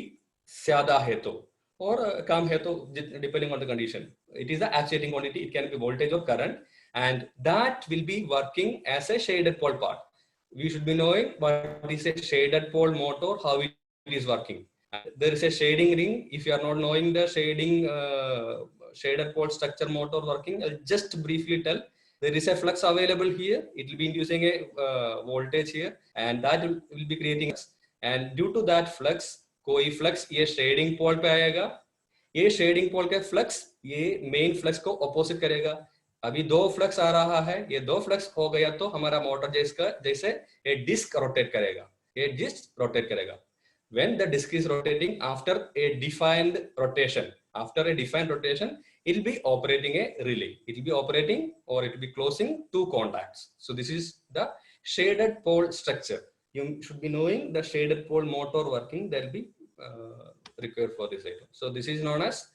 ज्यादा है तो, और कम है तो, depending on the condition, it is the actuating quantity. It can be voltage और current, and that will be working as a shaded pole part. We should be knowing what is a shaded pole motor, how it is working. There is a shading ring. If you are not knowing the shaded pole structure motor working, I'll just briefly tell. There is a flux available here. It will be inducing a voltage here, and that will be creating. And due to that flux, कोई flux ये shading pole पे आएगा. ये shading pole के flux ये main flux को opposite करेगा. अभी दो फ्लक्स आ रहा है, ये दो फ्लक्स हो गया तो हमारा मोटर जैसे ये डिस्क रोटेट करेगा, ये डिस्क रोटेट करेगा. when the disk is rotating after a defined rotation, it will be operating a relay. It will be operating or it will be closing two contacts. So this is the shaded pole structure. You should be knowing the shaded pole motor working, that will be required for this item. So this is known as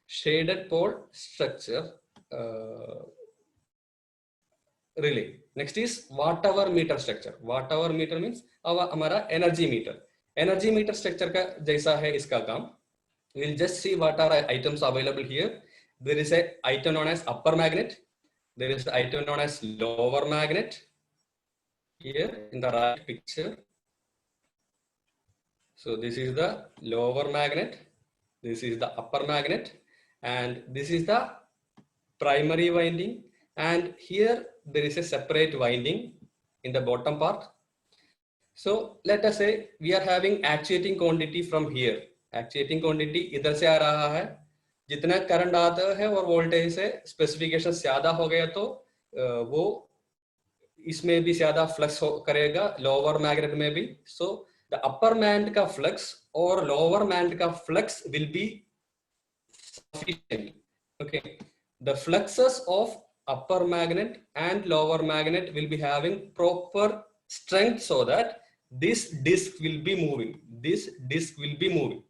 shaded pole structure relay. Next is watt hour meter structure. Watt hour meter means हमारा energy meter. Energy meter structure का जैसा है इसका काम. We'll just see what are items available here. There is a item known as upper magnet. There is an item known as lower magnet. Here in the right picture. So this is the lower magnet. This is the upper magnet, and this is the primary winding, and here there is a separate winding in the bottom part. So let us say we are having actuating quantity from here. Actuating quantity इधर से आ रहा है, जितना current आता है और voltage से specification ज्यादा हो गया तो वो इसमें भी ज्यादा फ्लक्स करेगा, लोअर मैग्नेट में भी. सो द अपर मैग्नेट का फ्लक्स और लोअर मैग्नेट का flux will be sufficient. Okay. The fluxes of upper magnet and lower magnet will be having proper strength so that this disc will be moving. This disc will be moving.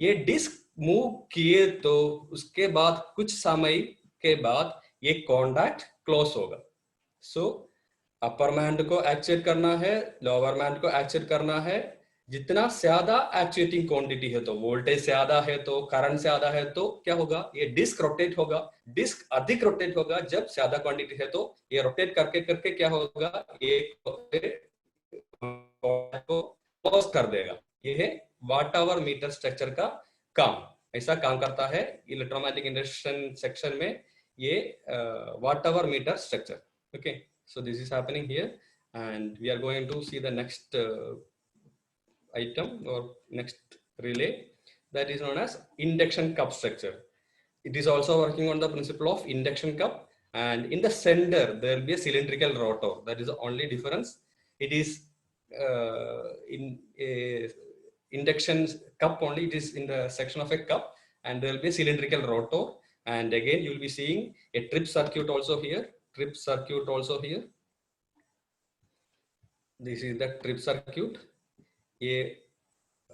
ये disc move किए तो उसके बाद कुछ समय के बाद ये कॉन्टैक्ट क्लोज होगा. सो अपर मैग्नेट को एक्चुएट करना है, लोअर मैग्नेट को एक्चुएट करना है. जितना ज्यादा एक्चुएटिंग क्वांटिटी है तो, वोल्टेज ज्यादा है तो, करंट ज्यादा है तो क्या होगा, ये डिस्क रोटेट होगा. डिस्क अधिक रोटेट होगा जब ज्यादा क्वांटिटी है तो. ये रोटेट करके करके क्या होगा, ये को क्लोज कर देगा. ये है वाट आवर मीटर स्ट्रक्चर का काम. ऐसा काम करता है इलेक्ट्रोमैग्नेटिक इंडक्शन सेक्शन में ये watt hour meter structure. Okay, so this is happening here, and we are going to see the next item or next relay, that is known as induction cup structure. It is also working on the principle of induction cup, and in the center there will be a cylindrical rotor. That is the only difference. It is in a induction cup only. It is in the section of a cup, and there will be a cylindrical rotor. And again, you will be seeing a trip circuit also here. Trip circuit also here. This is the trip circuit. ये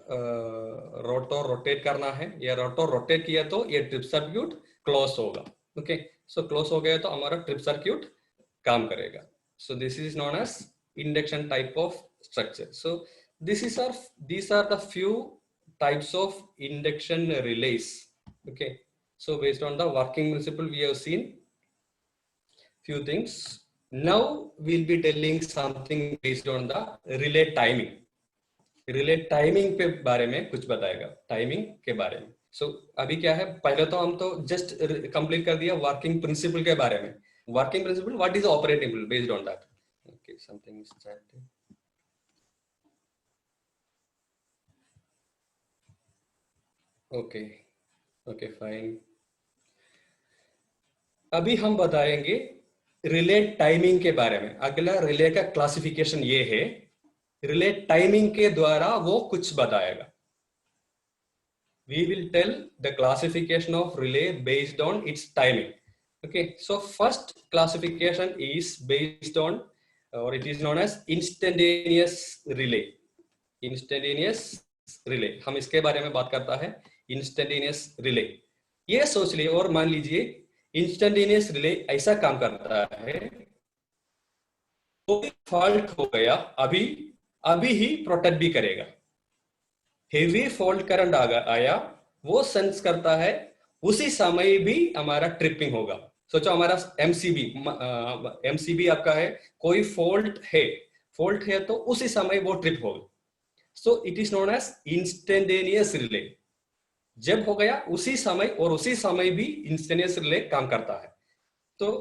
rotor rotate करना है, ये rotor rotate किया तो ये trip circuit close होगा. Okay, so close हो गया तो हमारा ट्रिप सर्किट काम करेगा. So this is known as induction type of structure. So these are the few types of induction relays. Okay, so based on the working principle we have seen few things. Now we'll be telling something based on the relay timing. Relay timing पे बारे में कुछ बताएगा, timing के बारे में. सो अभी क्या है, पहले तो हम तो जस्ट कंप्लीट कर दिया वर्किंग प्रिंसिपल के बारे में. Working principle, what is operating principle, based on that. Okay, something is chat. Okay okay fine. अभी हम बताएंगे रिले टाइमिंग के बारे में. अगला रिले का क्लासिफिकेशन ये है, रिले टाइमिंग के द्वारा वो कुछ बताएगा. We will tell the classification of relay based on its timing. Okay, so first classification is based on, or it is known as instantaneous relay. Instantaneous relay, हम इसके बारे में बात करता है. Instantaneous relay, ये सोच लिए और मान लीजिए instantaneous relay ऐसा काम करता है, कोई फॉल्ट हो गया अभी ही प्रोटेक्ट भी करेगा. हेवी फॉल्ट करंट आया, वो सेंस करता है, उसी समय भी हमारा ट्रिपिंग होगा. सोचो हमारा एमसीबी आपका है, कोई फॉल्ट है तो उसी समय वो ट्रिप होगा. So it is known as instantaneous relay. जब हो गया उसी समय, और उसी समय भी इंस्टेंटेनियस रिले काम करता है. तो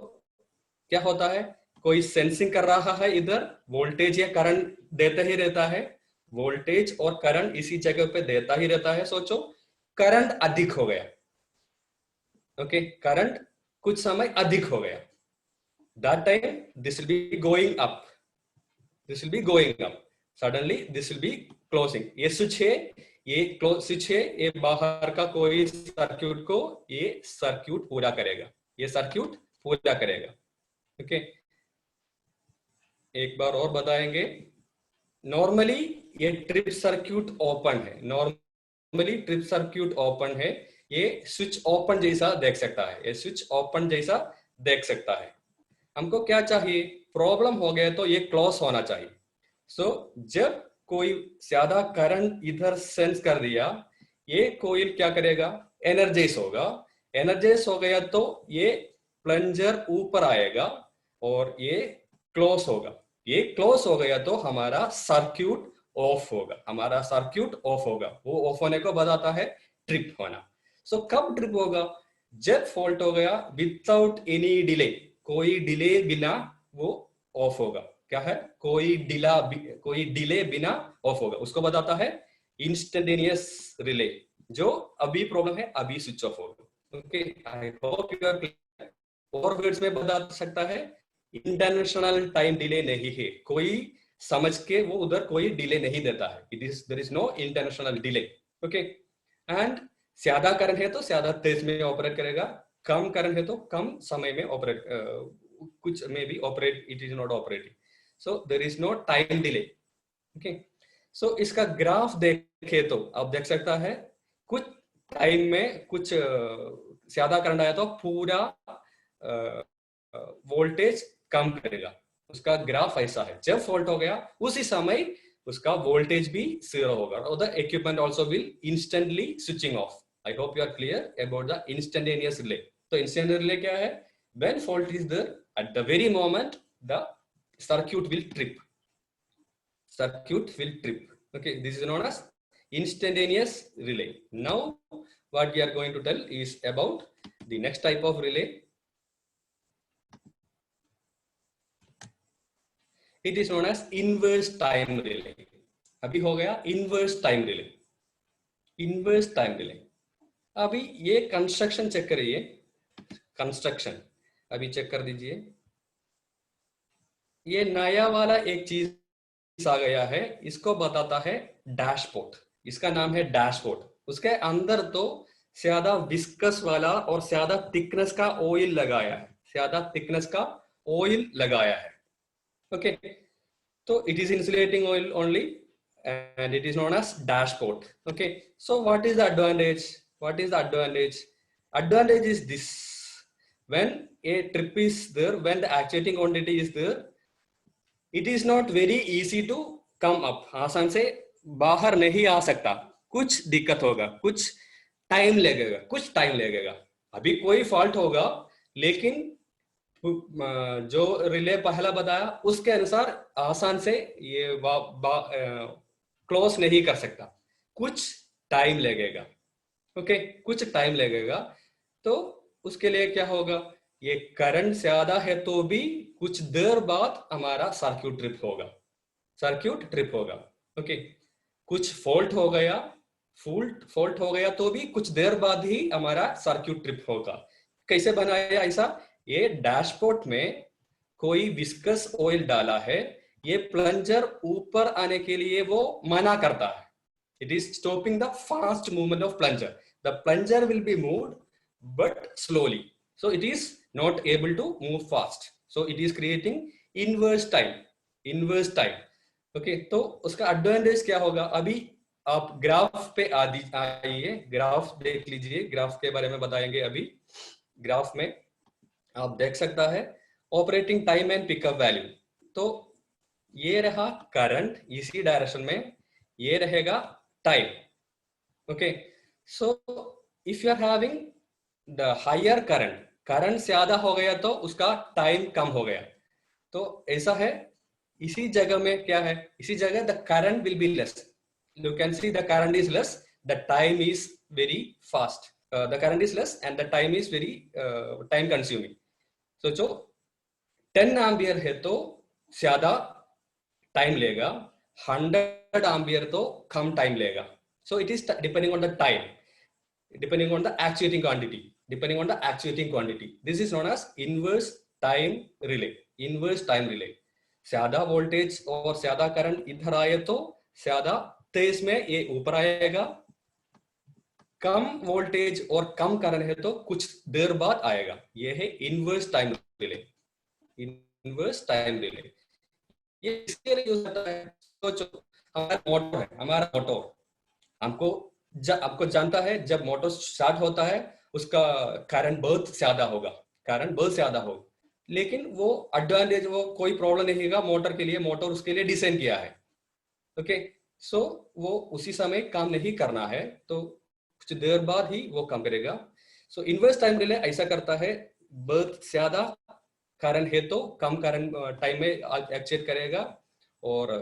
क्या होता है, कोई सेंसिंग कर रहा है, इधर वोल्टेज या करंट देता ही रहता है, वोल्टेज और करंट इसी जगह पे देता ही रहता है. सोचो करंट अधिक हो गया. ओके, करंट कुछ समय अधिक हो गया, that time this will be going up, suddenly this will be closing. ये स्विच है, ये क्लोज स्विच है, ये बाहर का कोई सर्क्यूट को ये सर्क्यूट पूरा करेगा, ये सर्क्यूट पूरा करेगा. ओके, एक बार और बताएंगे. नॉर्मली ये ट्रिप सर्क्यूट ओपन है, नॉर्मली ट्रिप सर्क्यूट ओपन है. ये स्विच ओपन जैसा देख सकता है, ये स्विच ओपन जैसा देख सकता है. हमको क्या चाहिए, प्रॉब्लम हो गया तो ये क्लोज होना चाहिए. सो जब कोई ज्यादा करंट इधर सेंस कर दिया, ये कोइल क्या करेगा, एनर्जाइज होगा. एनर्जाइज हो गया तो ये प्लंजर ऊपर आएगा और ये क्लोज होगा. ये क्लोज हो गया तो हमारा सर्क्यूट ऑफ होगा, वो ऑफ होने को बताता है ट्रिप होना. सो कब ट्रिप होगा, जब फॉल्ट हो गया विदाउट एनी डिले, कोई डिले बिना वो ऑफ होगा. क्या है, कोई डिले बिना ऑफ होगा, उसको बताता है इंस्टेंटेनियस रिले. जो अभी प्रॉब्लम है अभी स्विच ऑफ होगा. Okay, I hope you are clear. और वर्ड्स में बता सकता है, इंटरनेशनल टाइम डिले नहीं है, कोई समझ के वो उधर कोई डिले नहीं देता है. There is no international delay. Okay, and ज्यादा करंट है तो ज्यादा तेज में ऑपरेट करेगा, कम करंट है तो कम समय में ऑपरेट, कुछ में भी operate, it is not operating. So there is no time delay. Okay, so इसका ग्राफ देखे तो आप देख सकता है, कुछ टाइम में कुछ ज्यादा करंट आया तो पूरा वोल्टेज कम करेगा. उसका ग्राफ ऐसा है, जब फॉल्ट हो गया उसी समय उसका वोल्टेज भी 0 होगा, और the equipment also will instantly switching off. I hope you are clear about the instantaneous relay. तो इंस्टेंटेनियस रिले क्या है, when fault is there, at the very moment the circuit will trip. Okay, this is known as instantaneous relay. Now what we are going to tell is about the next type of relay. It is known as inverse time relay. अभी हो गया inverse time relay. अभी ये construction check करिए, construction अभी check कर दीजिए। ये नया वाला एक चीज आ गया है, इसको बताता है डैशबोर्ड। इसका नाम है डैशबोर्ड। उसके अंदर तो ज्यादा विस्कस वाला और ज्यादा थिकनेस का ऑयल लगाया है, ज्यादा थिकनेस का ऑयल लगाया है। ओके, तो it is insulating oil only and it is known as dashboard. Okay, so what is the advantage? What is the advantage? Advantage is this: when a trip is there, when the actuating quantity is there, it is not very easy to come up. आसान से बाहर नहीं आ सकता, कुछ दिक्कत होगा, कुछ time लगेगा, कुछ टाइम लगेगा। अभी कोई फॉल्ट होगा, लेकिन जो रिले पहला बताया उसके अनुसार आसान से ये क्लोज नहीं कर सकता, कुछ टाइम लगेगा। ओके, कुछ टाइम लगेगा। तो उसके लिए क्या होगा, ये करंट ज्यादा है तो भी कुछ देर बाद हमारा सर्क्यूट ट्रिप होगा, सर्क्यूट ट्रिप होगा। ओके, कुछ फॉल्ट हो गया, फॉल्ट हो गया तो भी कुछ देर बाद ही हमारा सर्क्यूट ट्रिप होगा। कैसे बनाया ऐसा? ये डैशबोर्ड में कोई विस्कस ऑयल डाला है, ये प्लंजर ऊपर आने के लिए वो मना करता है। It is stopping the fast movement of plunger. The plunger will be moved but slowly, so it is not able to move fast, so it is creating inverse time. Okay, तो उसका एडवांटेज क्या होगा? अभी आप graph पे आइए, graph देख लीजिए, ग्राफ के बारे में बताएंगे अभी। ग्राफ में आप देख सकता है operating time and pickup value. तो ये रहा करंट इसी डायरेक्शन में, ये रहेगा time. Okay, so if you are having the higher current, current ज्यादा हो गया तो उसका टाइम कम हो गया। तो ऐसा है, इसी जगह में क्या है, इसी जगह the current will be less. You can see the current is less, the time is very fast. The current is less and the time is very time consuming. सोचो 10 एम्पियर है तो ज्यादा टाइम लेगा, 100 एम्पियर तो कम time लेगा। सो it is depending on the time, depending on the actuating quantity, depending on the actuating quantity. This is known as inverse time relay, inverse time relay. ज्यादा voltage और ज्यादा current इधर आए तो ज्यादा तेज में ये ऊपर आएगा, कम वोल्टेज और कम करंट है तो कुछ देर बाद आएगा। ये है inverse time relay, inverse time relay. ये इसके लिए यूज होता है। सोचो हमारा मोटर है, हमारा मोटर हमको आपको जानता है, जब मोटर स्टार्ट होता है उसका करंट बहुत ज्यादा होगा, करंट बहुत ज्यादा होगा, लेकिन वो एडवांटेज, वो कोई प्रॉब्लम नहीं होगा मोटर के लिए, मोटर उसके लिए डिजाइन किया है। ओके, सो वो उसी समय काम नहीं करना है तो कुछ देर बाद ही वो काम करेगा। सो इनवर्स टाइम रिले ऐसा करता है, बहुत ज्यादा करंट है तो कम करंट टाइम में एक्चुएट करेगा, और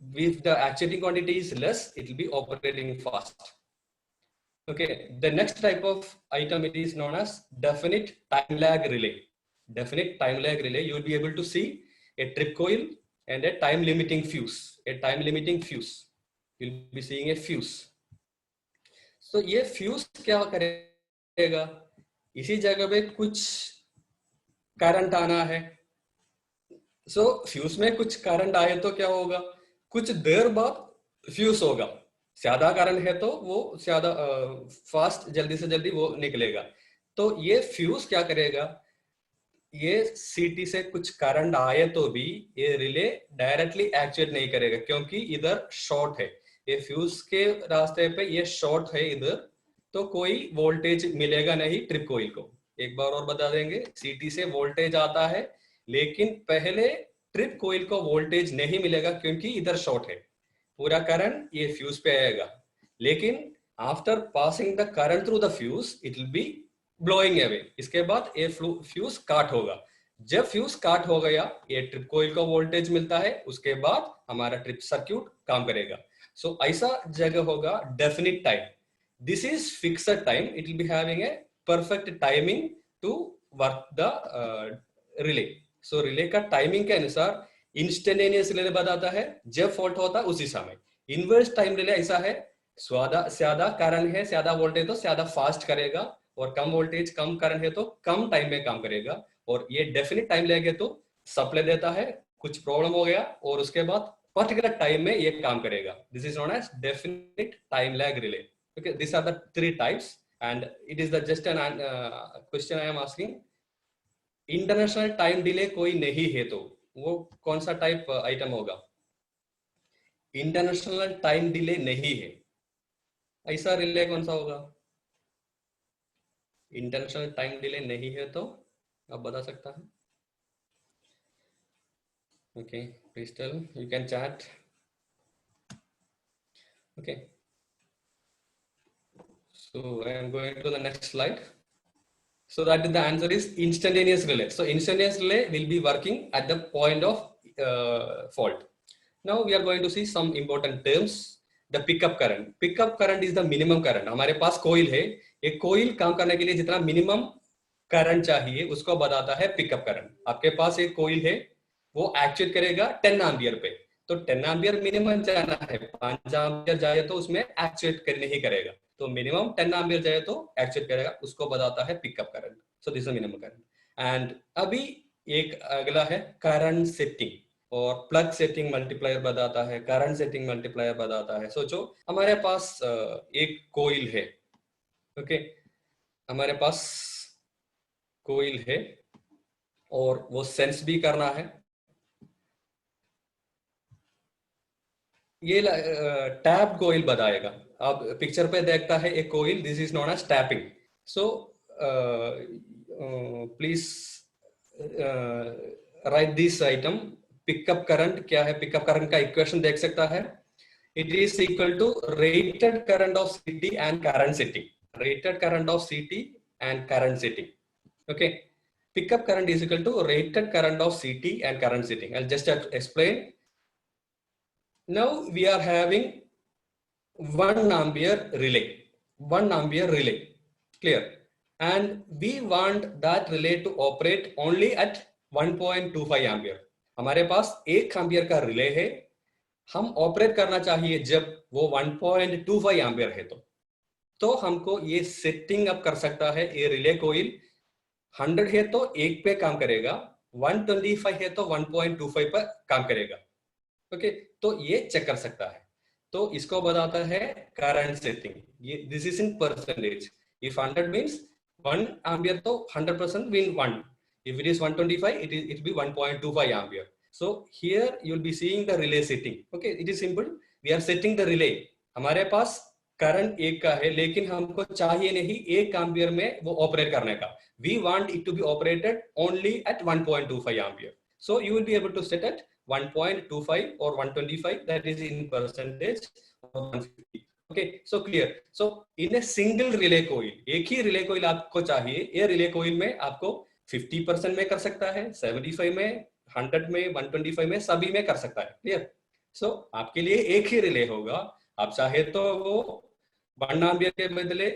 if the actuating quantity is less, it will be operating fast. Okay, the next type of item, it is known as definite time lag relay. Definite time lag relay, you will be able to see a trip coil and a time limiting fuse, a time limiting fuse. You'll be seeing a fuse. So ये fuse क्या करेगा, इसी जगह पे कुछ current आना है। सो fuse में कुछ करंट आए तो क्या होगा, कुछ देर बाद फ्यूज होगा। ज्यादा करंट है तो वो ज्यादा फास्ट, जल्दी से जल्दी वो निकलेगा। तो ये फ्यूज क्या करेगा, ये सीटी से कुछ करंट आए तो भी ये रिले डायरेक्टली एक्चुएट नहीं करेगा, क्योंकि इधर शॉर्ट है, ये फ्यूज के रास्ते पे ये शॉर्ट है इधर, तो कोई वोल्टेज मिलेगा नहीं ट्रिप कोइल को। एक बार और बता देंगे, सीटी से वोल्टेज आता है, लेकिन पहले ट्रिप कोइल को वोल्टेज नहीं मिलेगा क्योंकि इधर शॉर्ट है, पूरा करंट ये फ्यूज पे आएगा। लेकिन after passing the current through the fuse, it will B blowing away. इसके बाद ये फ्यूज काट होगा। जब फ्यूज काट हो गया, ये ट्रिप कोइल को वोल्टेज मिलता है, उसके बाद हमारा ट्रिप सर्क्यूट काम करेगा। सो ऐसा जगह होगा definite time. This is fixed time, it will be having a perfect timing to work the relay. So relay का टाइमिंग के अनुसार इंस्टेंटेनियस रिले बताता है, जब फॉल्ट होता है उसी समय। इनवर्स टाइम रिले ऐसा है, ज्यादा करंट है, ज्यादा वोल्टेज तो ज्यादा फास्ट करेगा, और कम वोल्टेज कम करंट है तो कम टाइम में काम करेगा। और ये डेफिनेट टाइम लगे तो सप्लाई देता है, कुछ प्रॉब्लम हो गया और उसके बाद पर्टिकुलर टाइम में ये काम करेगा। This is known as definite time lag relay. Okay, this are the three types and it is the just an question I am asking. International time delay कोई नहीं है तो वो कौन सा टाइप आइटम होगा? इंटरनेशनल टाइम डिले नहीं है, ऐसा रिले कौन सा होगा? इंटरनेशनल टाइम डिले नहीं है तो आप बता सकता है? Okay, please tell, you can chat. Okay, so I am going to the next slide. So that the answer is instantaneous relay. So instantaneous relay will be working at the point of fault. Now we are going to see some important terms. The pickup current. Pickup current is the minimum current. हमारे पास coil है, एक coil काम करने के लिए जितना minimum current चाहिए उसको बताता है पिकअप करंट। आपके पास एक कोइल है, वो एक्चुएट करेगा 10 एम्पियर पे, तो 10 एम्पियर मिनिमम जाना है, 5 एम्पियर जाए तो उसमें एक्चुएट नहीं करेगा, तो मिनिमम 10 एम्पियर जाए तो एक्चुएट करेगा, उसको बताता है pickup current. So this is minimum current. And अभी एक अगला है करंट सेटिंग, और प्लग सेटिंग मल्टीप्लायर बताता है, करंट सेटिंग मल्टीप्लायर बताता है। सोचो हमारे पास एक कोइल है, ओके, हमारे पास कोइल है और वो सेंस भी करना है। ये टैप कोइल बताएगा। आप पिक्चर पे देखता है एक coil, this is known as tapping. So please write this item. Pickup current क्या है? पिकअप करंट का इक्वेशन देख सकता है, it is equal to rated current of CT and current setting, rated current of CT and current setting. Okay, pickup current is equal to rated current of CT and current setting. I'll just explain. Now we are having 1 ampere relay, 1 ampere relay, clear? And we want that relay to operate only at 1.25 ampere. हमारे पास 1 ampere का relay है, हम operate करना चाहिए जब वो 1.25 ampere है, तो हमको ये सेटिंग अप कर सकता है। ये रिले कोइल 100 है तो 1 पे काम करेगा, 125 है तो 1.25 पर काम करेगा। ओके, तो ये चेक कर सकता है, तो इसको बताता है करंट सेटिंग। ये this is in percentage. If 100 means 1 ampere तो 100% mean 1, if it is 125 it will be 1.25 ampere. So here you will be seeing the relay setting. Okay, it is simple, we are setting the relay। हमारे पास current 1 का है लेकिन हमको चाहिए नहीं 1 ampere में वो ऑपरेट करने का, we want it to be operated only at 1.25 ampere. So you will be able to set at 1.25 or 125, that is in percentage, or 150. Okay, so clear. So in a single relay coil, एक ही relay coil आपको चाहिए, ये relay coil में आपको 50% में कर सकता है, 75 में, 100 में, 125 में, सभी में कर सकता है। क्लियर? सो आपके लिए एक ही रिले होगा, आप चाहे तो वो 1 एम्पियर के बदले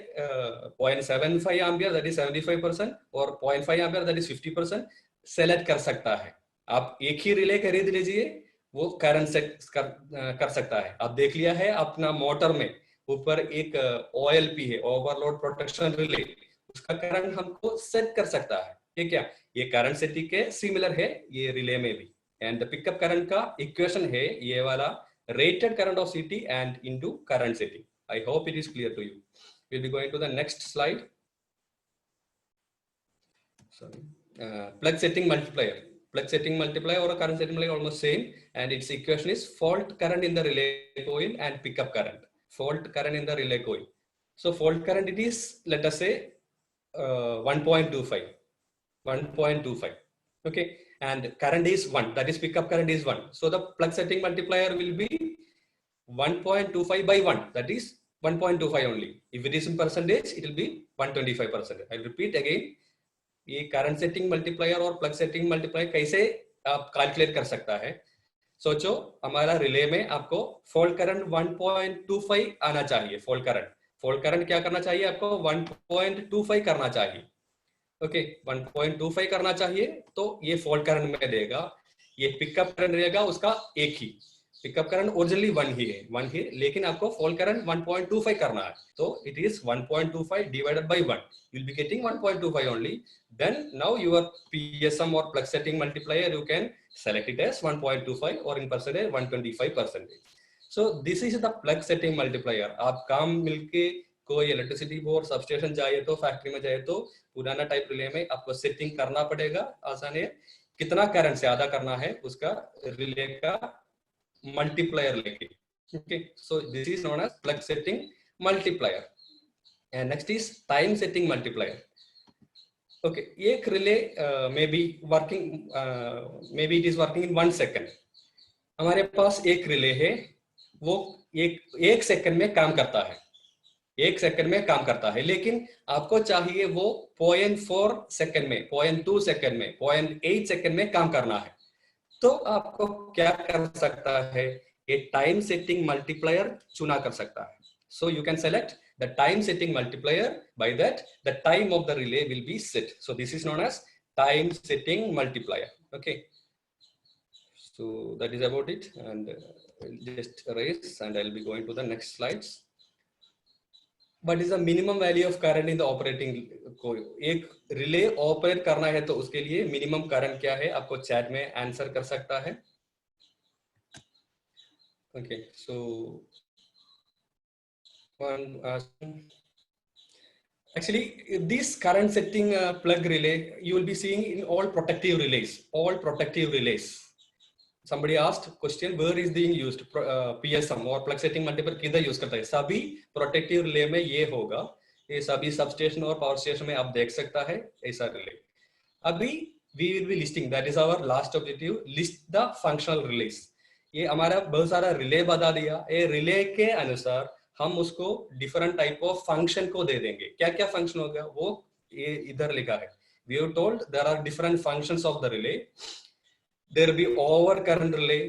0.75 एम्पियर दैट इज 75% और 0.5 एम्पियर दैट इज 50% सेलेक्ट कर सकता है। आप एक ही रिले खरीद लीजिए, वो करंट सेट कर सकता है। आप देख लिया है अपना मोटर में ऊपर एक OLP है, ओवरलोड प्रोटेक्शन रिले, उसका करंट हमको सेट कर सकता है। ये क्या? ये करंट सेटिंग के सिमिलर है ये रिले में भी। एंड द पिकअप करंट का इक्वेशन है ये वाला, rated current of CT and into current setting. I hope it is clear to you. We'll be going to the next slide. Sorry. Plug setting multiplier. Plug setting multiplier or a current setting multiplier almost same, and its equation is fault current in the relay coil and pickup current. Fault current in the relay coil. So fault current it is, let us say 1.25. 1.25. Okay, and current is 1. That is pickup current is 1. So the plug setting multiplier will be 1.25 by 1, that is 1.25 only. If it is in percentage, it will be 125%. I'll repeat again. ये current setting multiplier और plug setting multiplier कैसे आप calculate कर सकता है? सोचो हमारा relay में आपको फॉल्ट करंट 1.25 आना चाहिए। फॉल्ट करंट क्या करना चाहिए आपको? 1.25 करना चाहिए। ओके, 1.25 करना चाहिए, तो ये फॉल्ट करंट में देगा। ये पिकअप करंट रहेगा उसका एक ही, पिकअप करंट ओरिजिनली 1 ही है, लेकिन आपको फॉल करंट 1.25 करना है, तो it is 1.25 divided by 1, you will be getting 1.25 only. Then now your PSM or plug setting multiplier, you can select it as 1.25 or in percentage 125%. So this is the plug setting multiplier. आप काम मिलके कोई electricity board substation जाए तो factory में जाए तो पुराना टाइप रिले में आपको सेटिंग करना पड़ेगा, आसान है, कितना करंट से आधा करना है उसका रिले का multiplier लेके. Okay, so this is known as plug setting multiplier. And next is time setting multiplier. Okay, एक relay maybe working, maybe it is working in 1 second. हमारे पास एक रिले है, वो एक सेकंड में काम करता है, 1 सेकंड में काम करता है, लेकिन आपको चाहिए वो 0.4 सेकंड में, 0.2 सेकंड में, 0.8 सेकंड में काम करना है. तो आपको क्या कर सकता है, ये टाइम सेटिंग मल्टीप्लायर चुना कर सकता है. So you can select the time setting multiplier, by that the time of the relay will be set. So this is known as time setting multiplier. Okay, so that is about it, and just erase and I'll be going to the next slides. What is the minimum value of current in the operating? को एक relay operate करना है तो उसके लिए minimum current क्या है, आपको चैट में आंसर कर सकता है. Okay, so actually this current setting plug relay you will be seeing in all protective relays. Somebody asked question, where is being used, PSM और plug setting multiplier किधर use करता है. सभी प्रोटेक्टिव रिले में ये होगा, ये सभी सबस्टेशन और पावर स्टेशन में आप देख सकता है ऐसा रिले. अभी we will be listing, that is our last objective, list the functional relays. ये हमारा बहुत सारा रिले बता दिया, ये रिले के अनुसार हम उसको डिफरेंट टाइप ऑफ फंक्शन को दे देंगे. क्या क्या फंक्शन होगा वो ये इधर लिखा है. We have told there are different functions of the relay. There will be over current relay.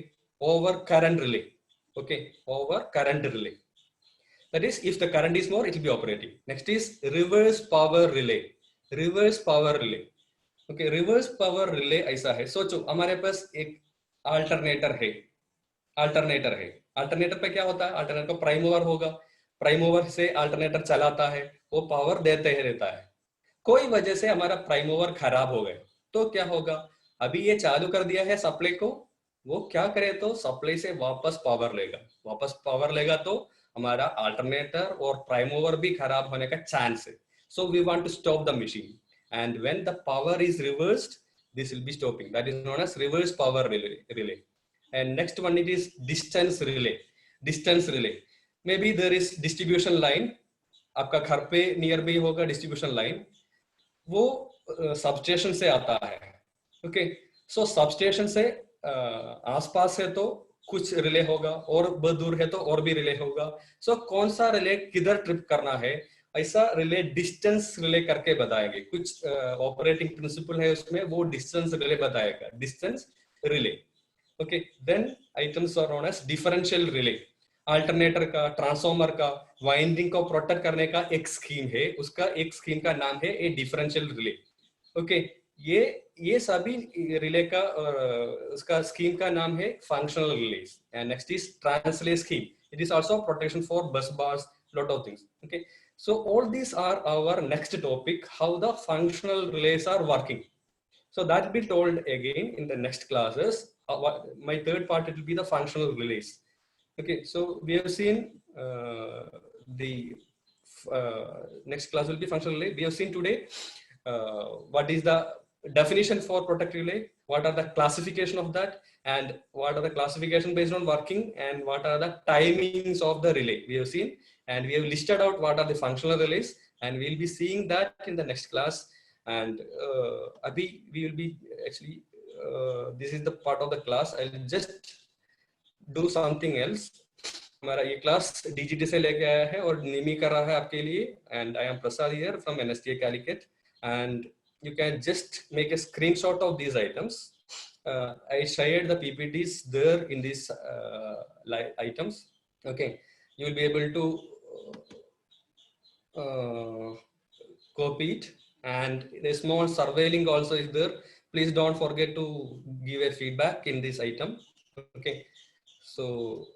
Okay, over current relay. That is, if the current is more, it will be operating. Next is reverse power relay. Okay, reverse power relay ऐसा है. सोचो हमारे पास एक alternator है. Alternator पे क्या होता है, अल्टरनेटर को प्राइम मूवर होगा, प्राइम मूवर से अल्टरनेटर चलाता है, वो पावर देते ही रहता है. कोई वजह से हमारा प्राइम मूवर खराब हो गए तो क्या होगा, अभी ये चालू कर दिया है सप्लाई को, वो क्या करे तो सप्लाई से वापस पावर लेगा तो हमारा अल्टरनेटर और प्राइम मूवर भी खराब होने का चांस है. So we want to stop the machine, and when the power is reversed this will be stopping. That is known as reverse power relay. And next one it is distance relay. May be there is distribution line, आपका घर पे near by होगा distribution line, वो substation से आता है. Okay, सो substation से आसपास है तो कुछ रिले होगा, और बहुत दूर है तो और भी रिले होगा. सो कौन सा रिले किधर ट्रिप करना है, ऐसा रिले डिस्टेंस रिले करके बताएंगे. कुछ ऑपरेटिंग प्रिंसिपल है उसमें, वो डिस्टेंस रिले बताएगा, distance relay. Okay, then items are known as differential relay. Alternator का, ट्रांसफॉर्मर का, वाइंडिंग को प्रोटेक्ट करने का एक स्कीम है, उसका एक स्कीम का नाम है ए डिफरेंशियल रिले. ओके, ये सभी रिले का उसका स्कीम का नाम है functional relays. And next is translay scheme. It is also protection for bus bars, lot of things. Okay, so all these are our next topic, how the functional relays are working. So that will be told again in the next classes. My third part, it will be the functional relays. Okay, so we have seen the next class will be functional relay. We have seen today what is the definition for protective relay, what are the classification of that, and what are the classification based on working, and what are the timings of the relay we have seen, and we have listed out what are the functional relays, and we will be seeing that in the next class. And abhi we will be actually this is the part of the class. I'll just do something else. हमारा ये class DGT से लेके आया है और निमी कर रहा है आपके लिए, and I am Prasad here from NSTA Calicut, and you can just make a screenshot of these items. I shared the PPTs there in these items. Okay, you will be able to copy it, and the small survey link also is there. Please don't forget to give a feedback in this item. Okay, So